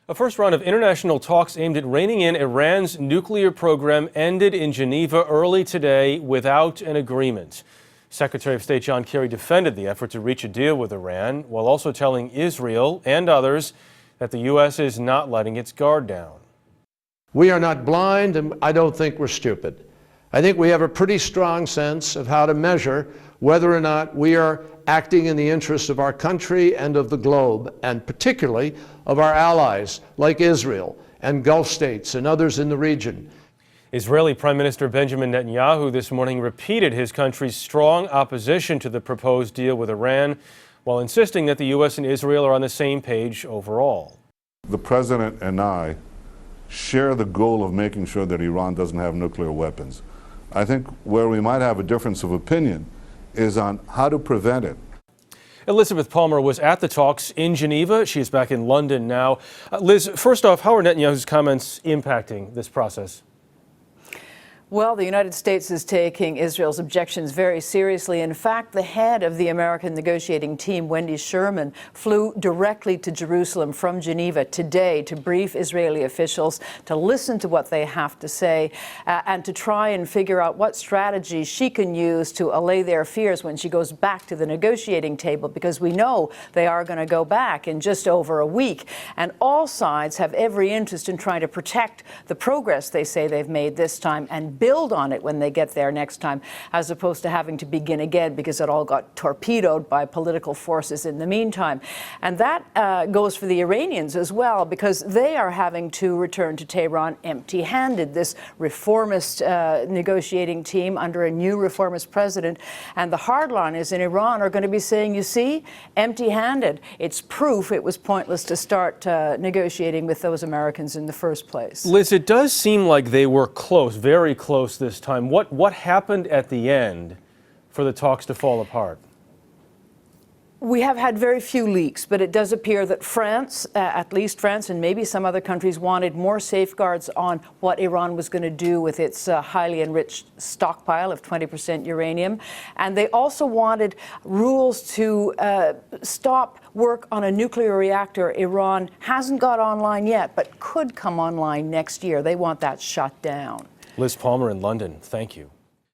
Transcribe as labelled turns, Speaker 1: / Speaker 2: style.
Speaker 1: A first round of international talks aimed at reining in Iran's nuclear program ended in Geneva early today without an agreement. Secretary of State John Kerry defended the effort to reach a deal with Iran, while also telling Israel and others that the U.S. is not letting its guard down.
Speaker 2: We are not blind, and I don't think we're stupid. I think we have a pretty strong sense of how to measure whether or not we are acting in the interests of our country and of the globe, and particularly of our allies like Israel and Gulf states and others in the region.
Speaker 1: Israeli Prime Minister Benjamin Netanyahu this morning repeated his country's strong opposition to the proposed deal with Iran, while insisting that the U.S. and Israel are on the same page overall.
Speaker 3: The President and I share the goal of making sure that Iran doesn't have nuclear weapons. I think where we might have a difference of opinion is on how to prevent it.
Speaker 1: Elizabeth Palmer was at the talks in Geneva. She is back in London now. Liz, first off, how are Netanyahu's comments impacting this process?
Speaker 4: Well, the United States is taking Israel's objections very seriously. In fact, the head of the American negotiating team, Wendy Sherman, flew directly to Jerusalem from Geneva today to brief Israeli officials, to listen to what they have to say, and to try and figure out what strategy she can use to allay their fears when she goes back to the negotiating table, because we know they are going to go back in just over a week. And all sides have every interest in trying to protect the progress they say they've made this time and build on it when they get there next time, as opposed to having to begin again because it all got torpedoed by political forces in the meantime. And that goes for the Iranians as well, because they are having to return to Tehran empty-handed. This reformist negotiating team under a new reformist president, and the hardliners in Iran are going to be saying, you see, empty-handed. It's proof it was pointless to start negotiating with those Americans in the first place.
Speaker 1: Liz, it does seem like they were close, very close this time. What happened at the end for the talks to fall apart?
Speaker 4: We have had very few leaks, but it does appear that France, at least France and maybe some other countries, wanted more safeguards on what Iran was going to do with its highly enriched stockpile of 20% uranium. And they also wanted rules to stop work on a nuclear reactor Iran hasn't got online yet, but could come online next year. They want that shut down.
Speaker 1: Liz Palmer in London, thank you.